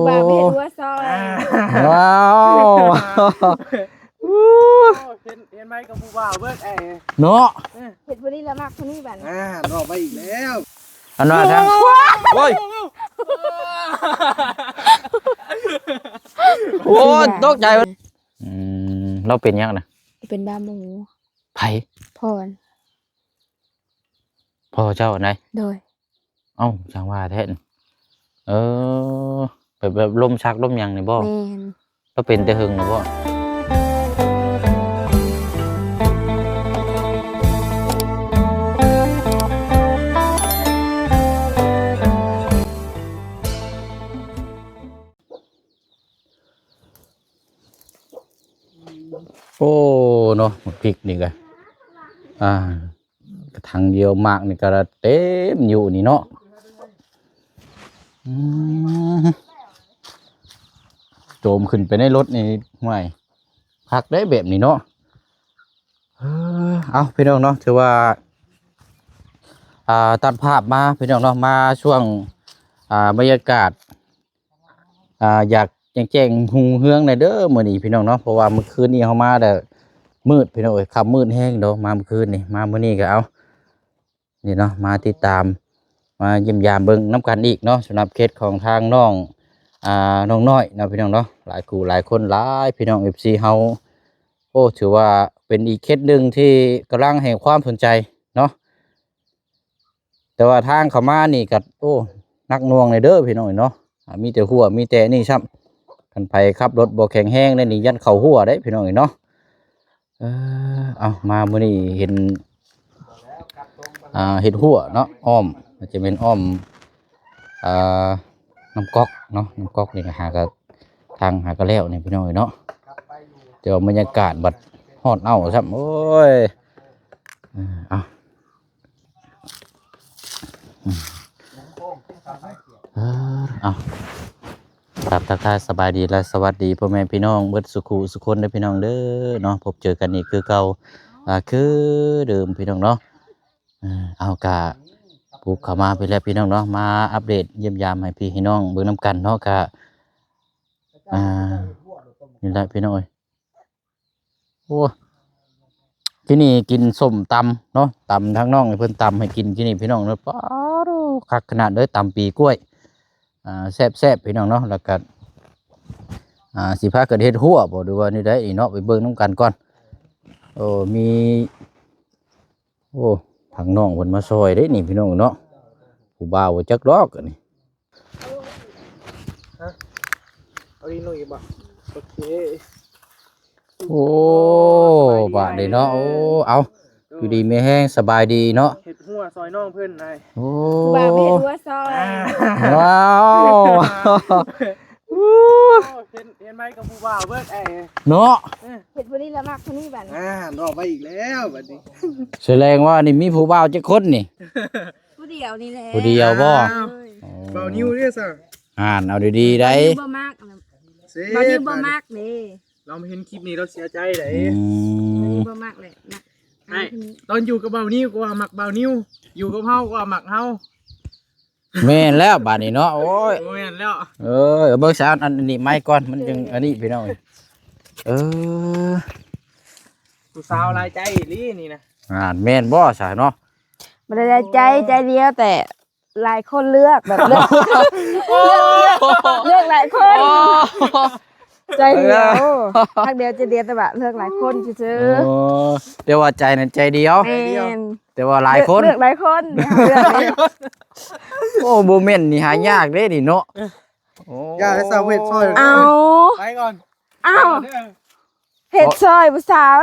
บ่าวไม่รู้ว่าซอย ว้าวเห็นไหมกับผู้บ่าวเบิดเนาะเห็ดวันนี้ละมากคนนี้บัดรอไปอีกแล้วอันว่าทางโอ้ยโอ้ตกใจเราเป็นยังนะเป็นบ้าหมูไผพ่อเจ้าไหนโดยเอ้าจังว่าแท้แบบลมชักลมยังนี่บ่เราเป็นแต่หึงนะบ่โอ้เนาะพริกนี่ก็กระถางเดียวมากนี่ก็เต็มอยู่นี่เนาะโจมขึ้นไปในรถนี่ไม่พักได้แบบนี้เนาะเอาพี่น้องเนาะถือว่าตัดภาพมาพี่น้องเนาะมาช่วงบรรยากาศอยากแจ้งหุงเฮืองในเด้อมื้อนี้พี่น้องเนาะเพราะว่าเมื่อคืนนี้เฮามาแต่มืดพี่น้องเอ้ยค่ำมืดแห้งดอกมาเมื่อคืนนี่มามื้อนี้ก็เอานี่เนาะมาติดตามมาเยี่ยมยามเบิ่งน้ำกันอีกเนาะสำหรับเคสของทางน้องน้องน้อยนะพี่น้องเนาะหลายคู่หลายคนหลายพี่น้อง FC เฮาโอ้ถือว่าเป็นอีกเคสหนึ่งที่กำลังให้ความสนใจเนาะแต่ว่าทางเข้ามานี่ก็โอ้นักหน่วงในเด้อพี่น้องเนาะมีแต่หัวมีแต่นี่ซ้ำกันไปขับรถบ่แข็งแห้งได้นี่ยันเข่าหัวได้พี่น้องเนาะเอามามื้อนี้เห็นหัวเนาะอ้อมมันจะเป็นอ้อมน้ำก๊อกเนาะน้ำก๊อกนี่ก็หากระทางหากระแล้วนี่พี่น้องเนาะเดี๋ยวบรรยากาศบัดฮอดเอาซ้ำโอ้ยเอาครับทักทายสบายดีและสวัสดีพ่อแม่พี่น้องเบิดสุขุสุคนได้พี่น้องเด้อเนาะพบเจอกันอีกคือเก่าคือเดิมพี่น้องเนาะเอากะปลูกเข้ามาไปแล้วพี่น้องเนาะมาอัปเดตเยี่ยมยามให้พี่น้องเบิ่งน้ำกันเนาะกะนี่แหละพี่น้องเอ้ยโอ้ที่นี่กินส้มตำเนาะตำทั้งน้องให้เพิ่นตำให้กินที่นี่พี่น้องเนาะป้าดูคักขนาดเลยตำปีกล้วยแซ่บพี่น้องเนาะแล้วก็สิพาเกิดเฮ็ดหัวบ่ดูว่านี่ได้เนาะไปเบิ่งน้ำกันก่อนโอ้มีโอ้ทางน้องเพิ่นมาซอยได้นี่พี่น้องเนาะผู้บ่าวจักดอกอันนี้เอาดีหน่อยบ่โอเคโอ้บาดนี้เนาะโอ้เอาอยู่ดีไม่แห้งสบายดีเนาะเฮ็ดหัวซอยน้องเพิ่นได้โอ้บ่าวไม่รู้ว่าซอยว้าวเห็นไหมกับผู้บ่าวเบิดเนาะเห็ดวันนี้ละมากคนนี้บัดรอไปอีกแล้วบัดนี้แสดงว่านี่มีผู้บ่าวจักคนนี่ผู้เดียวนี่แหละผู้เดียวบ่บ่าวนิ้วเด้อซะเอาดีๆได้บ่มากบ่าวนิ้วบ่มากนี่เรามาเห็นคลิปนี้เราเสียใจเลยบ่มากเลยนะตอนอยู่กับบ่าวนิ้วก็ว่ามักบ่าวนิ้วอยู่กับเฮาก็ว่ามักเฮาแม่นแล้วบาดนี้เนาะโอ้ยแม่นแล้วเบิ่งซะอันนี้ไม้ก่อนมันจึงอันนี้พี่น้องผู้สาวหลายใจลีนี่นะแม่นบ่ซะเนาะบ่ได้ใจเดียวแต่หลายคนเลือกแบบเลือกหลายคนใจเดียวทักเดียวใจเดียวแต่แบบเลือกหลายคนซื่อเดี๋ยวว่าใจนั้นใจเดียวแต่ว่าหลายคนเลือกหลายคนโอ้โมเมนต์นี่หายากเด้ดิเนาะอย่าให้สาวเฮ็ดซอยไปก่อนเฮ็ดซอยผู้สาว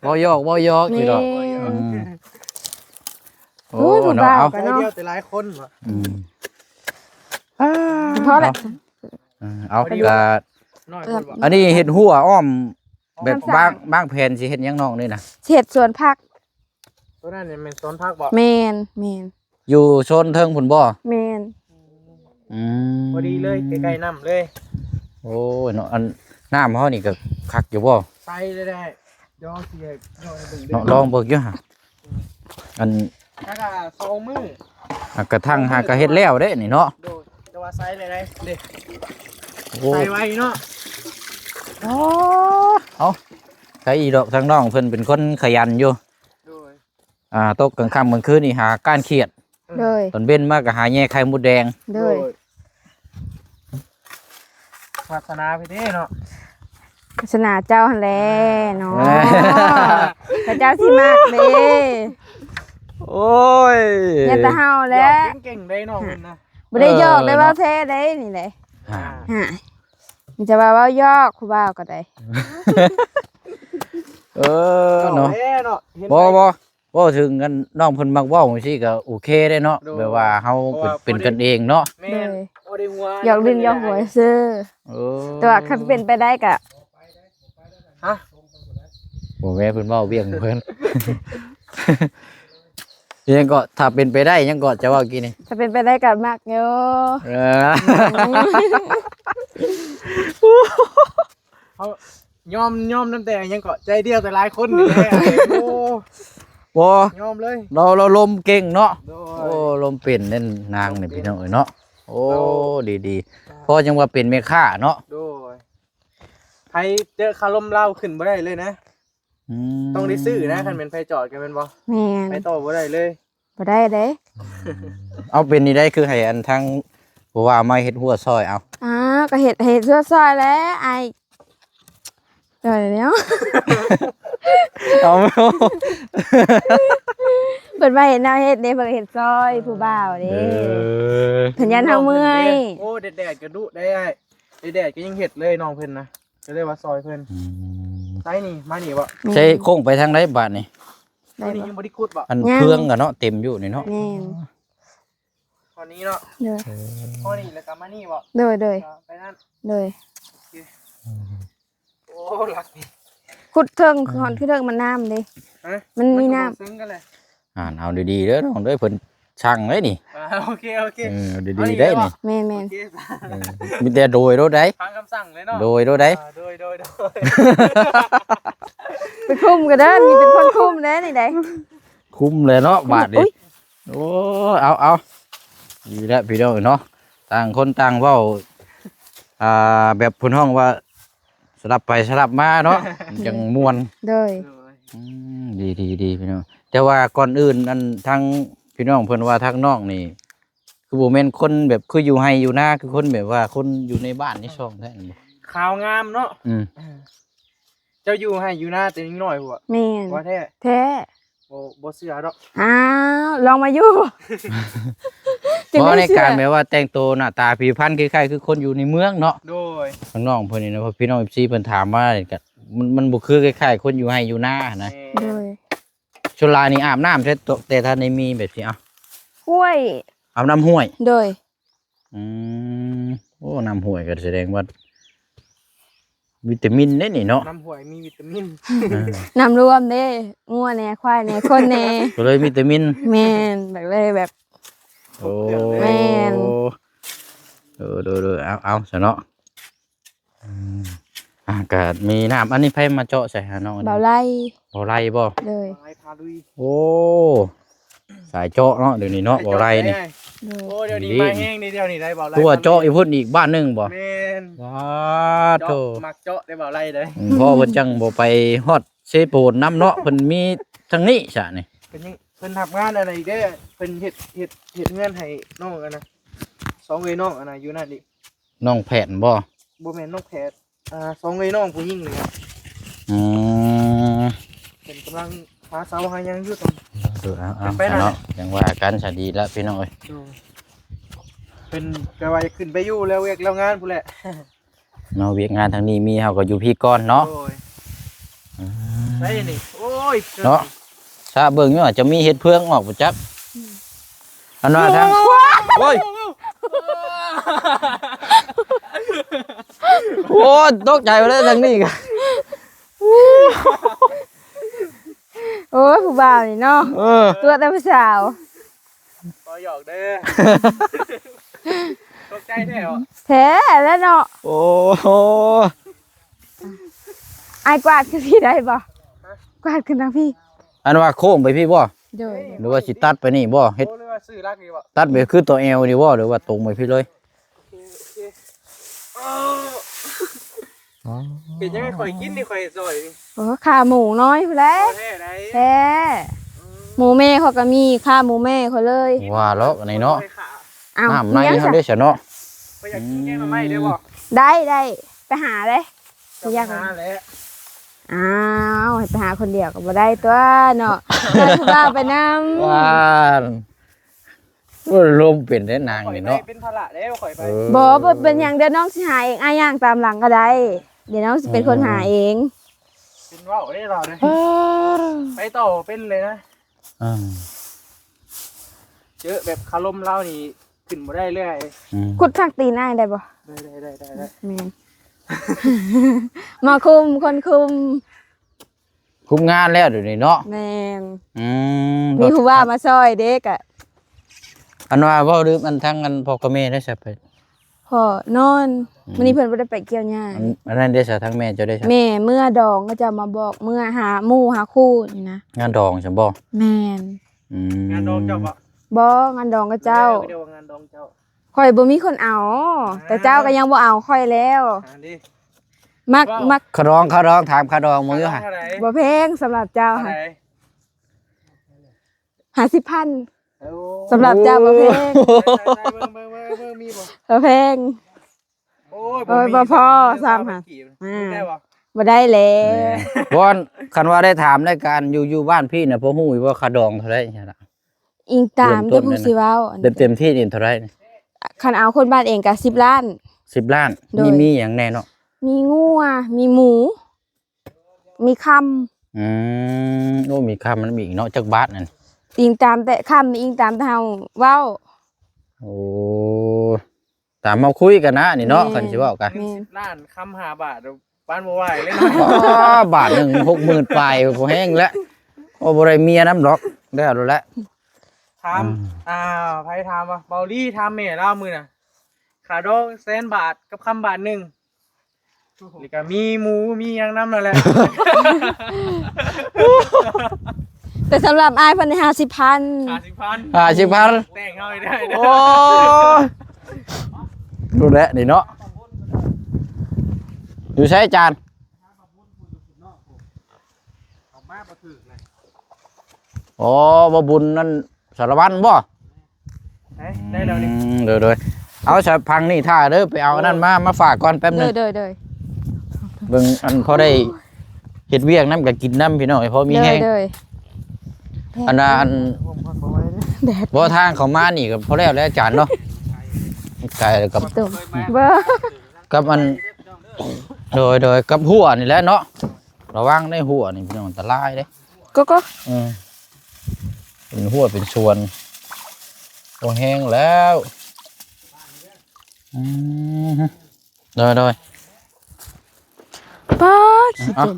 บ่ยอกอยู่ดอกโอ้ยบ่าวกันเนาะแต่หลายคนว่ะพอแล้วเอาก็อันนี้เห็ดหัวอ้อมแบบบางแผ่นสิเห็ดยังน้องนี่นะเห็ดสวนผักตัวนั้นเนี่ยเป็นสวนผักบ่แม่นอยู่โซนเทิงพุ่นบ่แม่นพอดีเลยใกล้ๆน้ำเลยโอ้ยเนาะอันน้ำเขานี่ก็คักอยู่บ่ใส่ได้ย่อเสียย่อดึงเนาะลองเบิกอยู่ฮะอันถ้า2 มื้อก ระทั่งหากระเฮ็ดแล้วเด้นี่เนาะจะว่าใส่ได้เด้ ใส่ไว้เนาะ เอาใครอีดอกทางน้องเพิ่นเป็นคนขยันอยู่ โดย ตกกลางค่ำกลางคืนนี่หาก้านเขียด โดย ตอนเบ้นมากก็หาแย่ไข่มดแดง โดย ศาสนาพี่เด้เนาะ ศาสนาเจ้าหั่นแหละเนาะพระเจ้าสิมากเด้ โอ้ย อย่าแตะเฮาแล้ว เก่งๆได้น้องเพิ่นนะ บ่ได้ยอกได้เว้าแท้ได้นี่แหละ อ่า ฮะมันจะว่าเว้ายอกครูบ่าวก็ได้ เนาะ เนาะเห็น บ่ถึงกันน้องเพิ่นมักเว้าจังซี่ก็โอเคได้เนาะแบบว่าเฮาเป็นกันเองเนาะ แม่นบ่ได้หัว หยอกลิ้นหยอกหัวซื่อ เออ แต่ว่าคันเป็นไปได้ก็ ฮะ บ่แม่เพิ่นเว้าเวียงเพิ่น ยังก็ถ้าเป็นไปได้ยังก็จะเว้ากี่นี่ ถ้าเป็นไปได้ก็มักอยู่ เออ เขายอมตั้งแต่ยังเกาะใจเดียวแต่หลายคนนี่แหละโอ้ บ่ ยอมเลย เราลมเก่งเนาะ โด โอ้ ย ลมเป็นนั่นนางนี่พี่น้องเอ้ยเนาะโอ้ดีๆพอจังว่าเป็นแม่ค้าเนาะ โดยใครเจอคารมเล่าขึ้นบ่ได้เลยนะ ม ต้องได้ซื้อนะคันเป็นไฟจอดกันเป็นบ่ แม่น ไฟต่อบ่ได้เลย บ่ได้เด้ เอาเป็นนี่ได้คือให้อันทั้งบ่ว่ามาเฮ็ดหัวซอยเอา ก็เฮ็ดเสื้อซอยแล้วไอ้เดี๋ยวเนาะ เอาไม่เอา เพิ่นมาเฮ็ดแนวเฮ็ดเด้เพิ่นก็เฮ็ดซอยผู้บ่าวเด้เพิ่นยันเฮาเมื่อย โอ้แดดก็ดุได้ไอ้แดดก็ยังเห็ดเลยน้องเพิ่นนะก็เลยว่าซอยเพิ่นไสนี่มานี่บ่ ใช้โค้งไปทางไหนบาดนี่ ได้ นี่ บ่ ยังบ่ได้ขุดบ่ อันเครื่องกันเนาะเต็มอยู่นี่เนาะ แม่น ตอนนี้เนาะ เด้อ พอนี่แล้วก็มานี่บ่ เด้อเด้อ ไปนั่น เด้อ โอ้หลักนี่ ขุดเทิงคือหอนคือเทิงมันน้ำเด้ ฮะ มันมีน้ำ ซึ้งกันเลย เอาดีๆเด้อน้องเด้อเพิ่นช่างเลยนี่ โอเคโอเค เอาดีๆได้นี่ แม่นแม่น โอเค มีแต่โดยรถได้ ฟังคำสั่งเลยเนาะ โดยรถได้ โดย ไปคุมกันเด้อนี่เป็นคนคุมเด้อนี่ได้ คุ้มเลยเนาะบาท อุ๊ นี่ ย โอ้เอาดีแล้วพี่น้องเนาะต่างคนต่างเว้าแบบเพิ่นห้องว่าสลับไปสลับมาเนาะ จังม่วน เด้อ ดีพี่น้องแต่ว่าก่อนอื่นอันทั้งพี่น้องเพิ่นว่าทั้งน้องนี่ คือบ่แม่นคนแบบคืออยู่ไห้อยู่นาคือคนแบบว่าคนอยู่ในบ้านในช่องแท้นี่บ่ ข่าวงามเนาะ อืม เจ้าอยู่ให้อยู่หน้าแต่นิดหน่อยหัว แม่น ว่าแท้ แท้ บ่เสือดอก อ้าวลองมาอยู่ เพราะใน เชื่อ การแบบว่าแต่งตัวหน้าตาผิวพรรณคล้ายๆคือคนอยู่ในเมืองเนาะ โดย ข้างนอกเพิ่นนี่นะเพราะพี่น้อง FC เพิ่นถามว่าก็มันบ่คือคล้ายๆคนอยู่ไห้อยู่นานะ โดย ชุลานี่อาบน้ำแต่ท่านได้มีแบบนี้เอา ห้วย อาบน้ำห้วย โดย อืมโอ้น้ำห้วยก็แสดงว่าวิตามินได้นี่เนาะ น้ำหวยมีวิตามิน น้ำรวมเด้งัวแหน่ควายแหน่คนแหน่ ก็เลยวิตามิน แม่นแบบเลยแบบ โอ้ แม่น ดูเอาซะเนาะก็มีน้ำอันนี้ไผมาเจาะใส่หาน้องอัน เบา นี้ ไล่ บ่ไรบ่ เลย ไม้พาลุย โอ้สายเจาะเนาะเดี๋ยวนี้เนาะบ่ไรนี่ เลย โอ้เดี๋ยวนี้มาแห้งนี่เดี๋ยวนี้ได้เบาไร ตัวเจาะอีกพุ่นอีกบ้านหนึงบ่ แม่น ว้าโธ เจาะมักเจาะได้เบาไรเลย พ่อเพิ่นจังบ่ไปฮอดเซโปนน้ำเนาะเพิ่นมีทางนี้ซะนี่ เพิ่นทำงานอะไรได้เพิ่นเฮ็ดเงินให้น้องอันนะสองเอ้ยน้องอันนะอยู่นั่นดิ น้องแผนบ่ บ่แม่นน้องแพทย์สองเอ้ยน้องผู้หญิงเลยอะ อืม เพิ่นกำลังหาเสาหาหยังอยู่ตรง เอา ไปหน่อย เนาะยังว่ากันซะดีแล้วพี่น้องเอ้ย ดูเพิ่นก็ว่าจะขึ้นไปอยู่แล้วเวกแล้วงานพุ่นแหละ เนาะเวียกงานทางนี้มีเฮาก็อยู่พี่ก่อนเนาะ โอ้ยใช่นี่โอ้ย เนาะถ้าเบิ่งอยู่อาจจะมีเฮ็ดเพืองออกบ่จักอันว่าทางโอ้ยโอ้ตกใจไปเลยทางนี้ก็ โอ้ยผู้บ่าวนี่เนาะ เออ ตัวแต่ผู้สาว บ่หยอกเด้อตกใจแท้เหรอ แท้แล้วเนาะ โอ้โห ไอ้ายกวาดขึ้นพี่ได้บ่กวาดขึ้นทางพี่ อันว่าโค้งไปพี่บ่ โดย หรือว่าสิตัดไปนี่บ่เฮ็ด โอ้เลยว่าซื้อรักนี่บ่ ตัดไปคือตัว L นี่บ่หรือว่าตรงไปพี่เลย โอเคโอ้ย อ๋อ เห็นยังไงข่อยกินนี่ข่อยซอยนี่ โอ้ขาหมูน้อยพุ่นแหล้ว แท้ได้ แท้หมูแม่เขาก็มีขาหมูแม่เขาเลย ว่าแล้วอันนี้เนาะ อ้าว น้ำใน ยัง เฮา จ้ะ ได้ซะเนาะ ข่อยอยากกินแกงหน่อไม้ได้บ่ ได้ไปหาเลย จะยากหาแล้ว อ้าวให้ไปหาคนเดียวก็บ่ได้ตัวเนาะเดินบ้าไปนำ ว่าลมเป็นได้นาง ข่อย นี่ ไป เนาะ เป็นภาระแล้วข่อยไป บ่เป็นหยังเดี๋ยวน้องสิหาเองอ้ายย่างตามหลังก็ได้เดี๋ยวน้องสิเป็นคนหาเอง เป็นว่าวได้เราเลยไปต่อเป็นเลยนะ อ่า เจอแบบคารมเล่านี่ขึ้นมาได้เรื่อย อืม ขุดทักตีนอ้ายได้บ่ ได้ แม่น มาคุมคนคุม คุมงานแล้วเดี๋ยวนี้เนาะ แม่น อืม มีผู้ว่ามาซอยเด็กอ่ะ อันว่าเว้าลืมอันทั้งอันพ่อกับแม่ได้ซะไป พ่อนอนมื้อนี้เพิ่นบ่ได้ไปเกี่ยวหญ้า อันนั้นได้ซะทั้งแม่เจ้าได้ซะ แม่เมื่อดองก็จะมาบอกเมื่อหาหมู่หาคู่นี่นะ งานดองใช่บ่ แม่น อืม งานดองเจ้าปะ บ่งานดองก็เจ้า เดี๋ยวงานดองเจ้า ข่อยบ่มีคนเอา แต่เจ้าก็ยังบ่เอาข่อยแล้ว ดิ มัก ขะร้องถามขะดองมึงอยู่ห่า เท่าไหร่ บ่แพงสำหรับเจ้า เท่าไห ค่ะ ร่ 50,000สำหรับเจ้าบ่แพง เบิ่งมีบ่ บ่แพง โอ้ โอ้ยบ่พอซ้ำค่ะ ได้บ่ บ่ได้แล้ว บ่อนคันว่าได้ถามรายการอยู่บ้านพี่น่ะพ่อฮู้ว่าขะดองเท่าไหร่ใช่ล่ะ อิงตาม เริ่ ที่ มต้น ผู้ เลยนะ สิเว้า เต็มที่นี่เท่าไหร่ คันเอาคนบ้านเองก็10 ล้าน 10 ล้าน โดย มีหยังแน่เนาะ มีงัวมีหมู มีคำ โอ้มีค่ามันมีอีกเนาะจักบาทนั่น อิงตามแต่คำนี่อิงตามแต่เฮาเว้า โอ้ตามมาคุยกันนะนี่เนาะคันสิเว้ากัน แม่น ล้านคำ5 บาทบ้านบ่ไหวเลย อ๋อบาทหนึง60,000ปลายบ่แห้งแล้วโอ้บ่ได้เมียนำดอกได้เอาแล้วแหละ ถามไผถามว่าเบาลี่ถามแม่เล่ามื้อน่ะขาดอง100,000 บาทกับคำบาทหนึงนี่ก็มีหมูมีหยังนำนั่นแหละ แต่สำหรับอายเพิ่นได้50,000 50,000 50,000 แต่งเฮาให้ได้ โอ้ดูแลนี่เนาะอยู่ใช้จาน เอามาบ่ถึกเลย อ๋อบ่บุญนั่นสารวัตรบ่ ได้แล้วนี่ เดี๋ยวเอาสะพังนี่ท่าเด้อไปเอาอันนั้นมาฝากก่อนแป๊บหนึง เด้อ เบิ่งอันพอได้เฮ็ดเวียกน้ำกับกินน้ำพี่น้องพอมีแห้ง เด้อ อันนั้นอัน ผมคนบ่ไหวเลย แดด บ่ทางเขามานี่ก็พอแล้วแล้วจานเนาะไก่กับ ตุ่มเบ้อ กับอันโดยกับหัวนี่แหละเนาะระวังในหัวนี่พี่น้องอันตรายเด้ ก็ เป็นหัวเป็นส่วนตัวแห้งแล้วโดย ป้าขี้ตุ่ม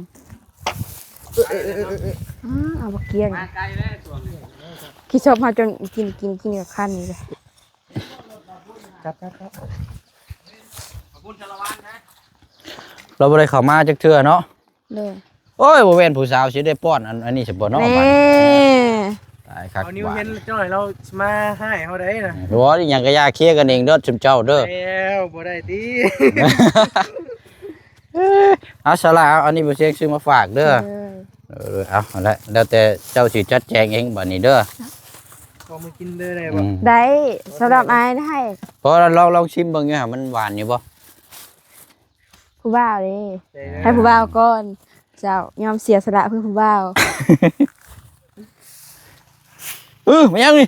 เอาบักเกียง มาไกลแล้วส่วน ขี้ชอบมาจนกินกับขั้นนี้เลย ครับขอบคุณชาละวันนะ เราบ่ได้เข้ามาจักเทื่อเนาะ เลย โอ้ยบ่แม่นผู้สาวสิได้ป้อนอันนี้สิบ่เนาะ แม่ บัดตายคัก เอานิ้ว บาด เห็นจ้อยเรามาให้เขาได้นะ บ่อีหยังก็อย่าเคลียร์กันเองเด้อชุมเจ้าเด้อ แล้วบ่ได้ตี เอาสละเอาอันนี้บ่เสียงซื้อมาฝากเด้อเอาละแล้วแต่เจ้าสิจัดแจงเองบัดนี้เด้อ พอมากินได้เลยบ่ ได้สำหรับอายได้ พอลองชิมเบิ่งอยู่หามันหวานอยู่บ่ ผู้บ่าวดิให้ผู้บ่าวก่อนเจ้ายอมเสียสละเพื่อผู้บ่าว มันยังนี่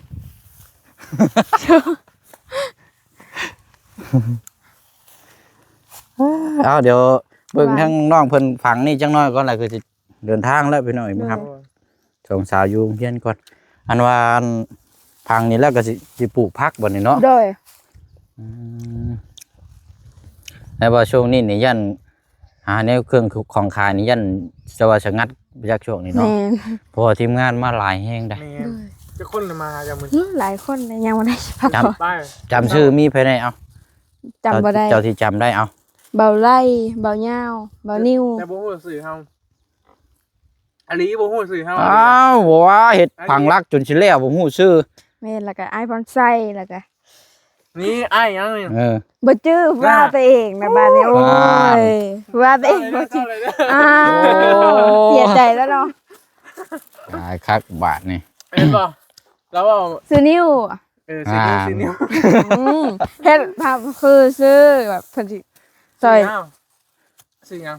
เอาเดี๋ยวเบิ่งทั้งน้องเพิ่นฝังนี่จังน้อยก่อนแหละคือสิเดินทางแล้วพี่น้อยนะครับสองสาวอยู่เฮียนก่อนอันว่าอันพังนี่แล้วก็สิปลูกผักบ่นี่เนาะ โดย แต่ว่าช่วงนี้นี่ยันหาแนวเครื่องของขายนี่ยันจะว่าชะงัดจากช่วงนี้ แม่ เนาะ น เพราะว่าทีมงานมาหลายแห้งได้ แม่จะคนละมาจากมึง หลายคนเลยยังบ่ได้พัก จ ผ่อน ป้าย จำชื่อมีภายในเอา จำบ่ได้ เจ้าที่จำได้เอา เบาไล่เบาเหย้าเบานิ้ว แต่บ่ฮู้สื่อเฮาอลีบ่ฮู้สื่อเฮา อ้าวบอกว่าเห็ดผังรักจนสิแล้วผมหูชื่อ แม่นแล้วก็ไอพอนไส้แล้วก็ นี่อ้ายยังนี่ บ่จื้อผู้บ่าวตัวเองนะบ้านนี้โอ้ยผู้บ่าวตัวเองบ่จื้ออ้าวเสียใจแล้วเนาะ ตายคักบาทนี่ เห็นป่ะแล้วว่า ซื้อนิ้ว ซื้อนิ้ว เฮ็ดภาพคือซื้อแบบเพิ่นสิซอย ซื้อยัง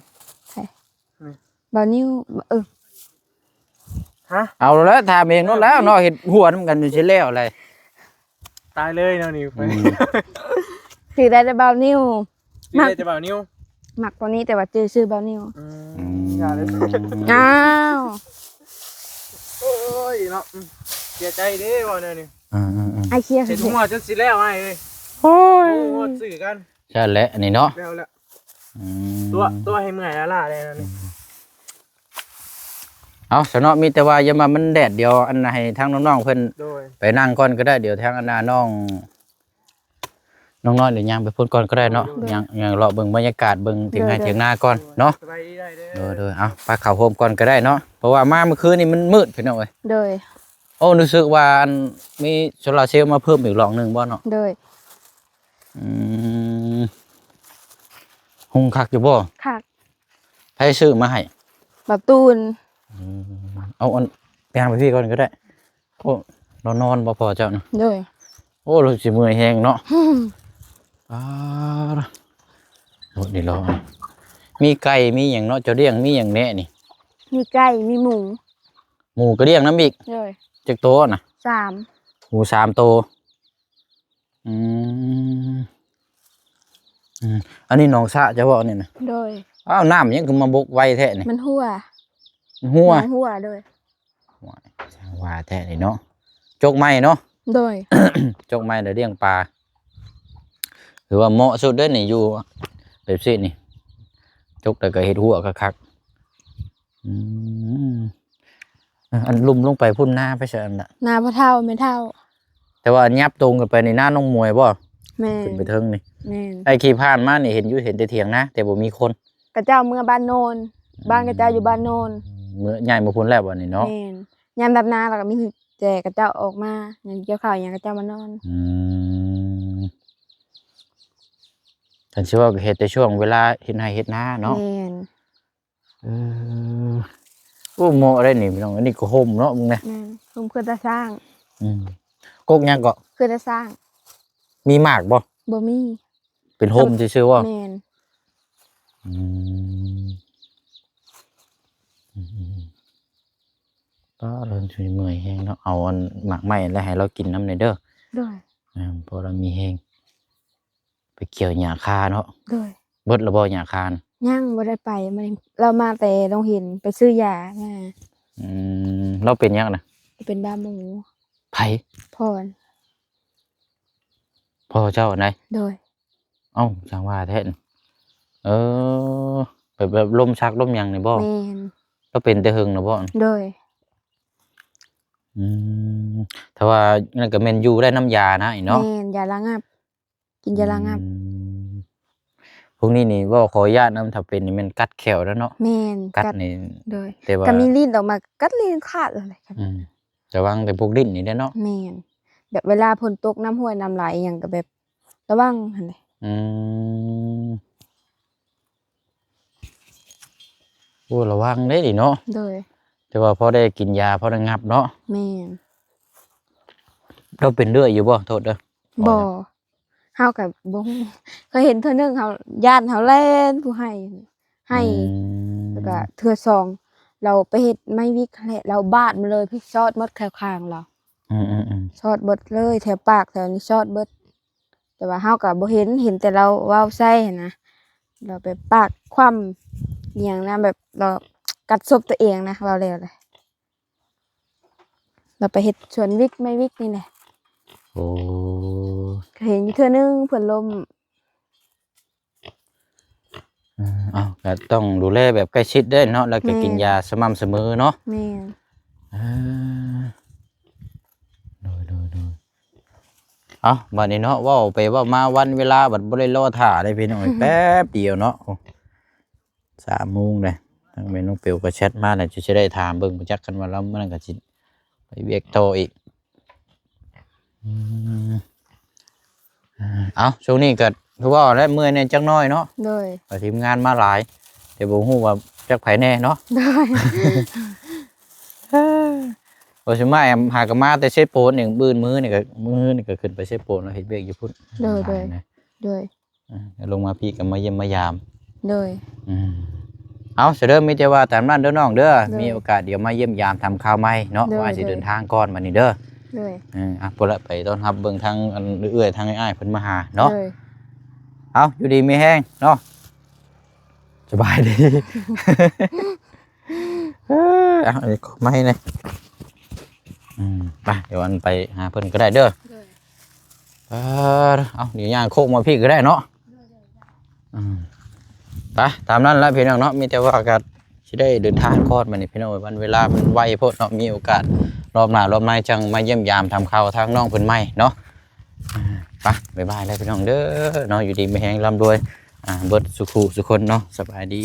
บ่าวนิ้วฮะ เอาแล้วทำเองนู่นแล้วเนาะเห็ดหัวน้ำกันอยู่เช่นแล้วอะไร ตายเลยเนาะนี่ไป ซื้อได้แต่บ่าวนิ้ว ซื้อได้จะบ่าวนิ้ว มักตัวนี้แต่ว่าจื้อซื้อบ่าวนิ้ว อย่าเลย อ้าว โอ้ยเนาะเสียใจเด้บ่เนี่ยนี่ ไอ้เคลียร์ เห็นหัวจนสิแล้วไอ้เอ้ย โอ้ย โอ้ซื้อกัน ใช่แล้วอันนี้เนาะ แล้วตัวให้เมื่อยแล้วล่ะเลยนะนี่ เอาสนอมีแต่ว่าอย่ามามันแดดเดียวอันให้ทางน้องๆเพิ่น โดย ไปนั่งก่อนก็ได้เดี๋ยวทางอันนาน้องน้อยเดี๋ยวย่างไปพูดก่อนก็ได้เนาะยังรอเบิ่งบรรยากาศเบิ่งถึงให้ถึงหน้าก่อนเนาะ สบายดีได้เด้อ โดยเอาไปเข้าโฮมก่อนก็ได้เนาะเพราะว่ามาเมื่อคืนนี่มันมืดพี่น้องเอ้ย โดย โอ้รู้สึกว่าอันมีโซลาร์เซลล์มาเพิ่มอีกหลองหนึงบ่เนาะ โดย หุงคักอยู่บ่ ค่ะ ไผซื้อมาให้ บับตูน เอาอันไปหาไปพี่ก่อนก็ได้โอ้เรานอนบ่พอเจ้านะ โดย โอ้รู้สิเมื่อยแฮงเนาะโอ้นี่รอมีไก่มีหยังเนาะเจ้าเลี้ยงมีหยังแน่นี่ มีไก่มีหมู หมูก็เลี้ยงน้ำอีก โดย จักตัวน่ะ 3 หมู3 ตัวอันนี้หนองสระจะบ่นี่นะ โดย อ้าวน้ำยังคือมาบกไวแท้นี่ มันหัว หัว หัวโดย ช่างว่าแท้นี่เนาะจกไม้เนาะ โดย จกไม้เดี๋ยวเลี้ยงปลาถือว่าเหมาะสุดเด้อนี่อยู่แบบนี้นี่จกแต่ก็เฮ็ดหัวคักอันลุ่มลงไปพุ่นหน้าไปเฉยน่ะ นาพ่อเฒ่าแม่เฒ่า แต่ว่ายับตรงกันไปในหน้าน้องมวยบ่ แม่ ขึ้นไปเทิงนี่ แม่น ไอ้ขี่ผ่านมานี่เห็นอยู่เห็นแต่เถียงนะแต่บ่มีคน กระเจ้าเมื่อบ้านโนนบ้านกระเจ้าอยู่บ้านโนน เมื่อใหญ่มาพุ่นแล้ววันนี้เนาะ แม่นยามดับนาแล้วก็มีแต่กระเจ้าออกมาอย่างเกี่ยวข้าวอย่างกระเจ้ามานอน ฉันเชื่อว่าเฮ็ดแต่ช่วงเวลาเฮ็ดไร่เฮ็ดนาเนาะ แม่น โอ้เหมาะได้นี่พี่น้องอันนี้ก็ห่มเนาะมึงนะ แม่นผมคือตาสร้าง กกยังก็ คือตาสร้าง มีหมากบ่ บ่มี เป็นห่มซื่อๆว่า แม่น ก็เริ่มช่วยเมื่อยแฮงเนาะเอาอันหมากไม้แล้วให้เรากินน้ำในเด้อ โดย พอเรามีแฮงไปเกี่ยวหญ้าคาเนาะ โดย เบิดแล้วบ่หญ้าคาน่ะ ย่างบ่ได้ไปมันเรามาแต่โรงเห็นไปซื้อยามา เราเป็นหยังน่ะ เป็นบ้าหมู ไผ พร พ่อเจ้าอันใด โดย เอ้าจังว่าแท้นแบบลมชักลมหยังนี่บ่ แม่น เราเป็นแต่หึงน่ะบ่ โดย ถ้าว่านั่นก็แม่นอยู่ได้น้ำยานะอีเนาะ แม่นยาระงับ กินยาระงับ พวกนี้นี่ว่าขออนุญาตนำถ้าเป็นนี่มันกัดแขวแล้วเนาะ แม่น กัดนี่ โดย แต่ว่า ก็มีลิ้นออกมากัดลิ้นขาดเลยครับ ระวังแต่พวกดิ้นนี่ได้อเนาะ แม่นแบบเวลาฝนตกน้ำห้วยน้ำไหลอหย่างก็แบบระวังหั่นแหละ โอ้ระวังได้ดิเนาะ โดย แต่ว่าพอได้กินยาพอได้งับเนาะ แม่น เราเป็นเรื่อยอยู่บ่โทษเด้อ บ่เฮากับบ่ฮู้เคยเห็นเทื่อนึงเฮาญาติเฮาแล่นผู้ให้แล้วก็เทื่อสองเราไปเฮ็ดไม้วิกแหละเราบาดมาเลยพี่ชอดหมดแถวคางเราชอดเบิดเลยแถวปากแถวนี้ชอดเบิดแต่ว่าเฮาก็บ่เห็นแต่เราเว้าใส่หั้นนะเราไปปากคว่ำอหย่างนะแบบเรากัดศพตัวเองนะเราแล้วเลยเราไปเฮ็ดสวนวิกไม้วิกนี่แหละ โอ้ ก็เห็นอยู่เทื่อนึงเพิ่นลม ก็ต้องดูแลแบบใกล้ชิดได้เนาะแล้วก็กินยาสม่ำเสมอเนาะ แม่น โดยบัดนี้เนาะเว้าไปเว้ามาวันเวลาบัดบ่ได้รอท่าได้พี่น้อง แป๊บเดียวเนาะ3 โมงเลยทางแม่น้องเปียวก็แชทมาแล้วจะได้ถามเบิ่งบ่จักกันว่าเรามันก็สิไปเวียกโตอีก เอาช่วงนี้ก็ถือว่าได้เมื่อยเนี่ยจักหน้อยเนาะ โดย แต่ทีมงานมาหลายแต่บ่ฮู้ว่าจักไผแน่เนาะ โดย ว่าสิมาหากนมาแต่เช็ดโปนอย่างบื้นมือนี่ก็ขึ้นไปเช็ดโปนแล้วเฮ็ดเวียกอยู่พุ่น โดย นะ โดย ลงมาพี่ก็มาเยี่ยมมายาม โดย เอาเสยเด้อมีแต่ว่าตามนั้นเด้อน้องเด้อ โดย มีโอกาสเดี๋ยวมาเยี่ยมยามทำข่าวใหม่เนาะ โดย ว่าสิเดินทางก่อนบัดนี้เด้อ โดย พุ่นละไปต้อนรับเบิ่งทางอันเอื้อยทางอ้ายๆเพิ่นมาหาเนาะ โดย เอาอยู่ดีมีแห้งเนาะสบายดี เอาอันนี้มาให้หน่อยไปเดี๋ยวอันไปหาเพิ่นก็ได้เด้อ โดย เอาเดี๋ยวย่างโคกมาพี่ก็ได้เนาะไปตามนั้นแล้วพี่น้องเนาะมีแต่ว่าอากาศสิได้เดินทางคลอดมานี่พี่น้องวันเวลามันไวโพดเนาะมีโอกาสรอบหน้ารอบหน้าจังมาเยี่ยมยามทำข่าวทางน้องเพิ่นใหม่เนาะไปบ๊ายบายเลยพี่น้องเด้อเนาะอยู่ดีมีแฮงร่ำรวยเบิดสุขุสุคนเนาะสบายดี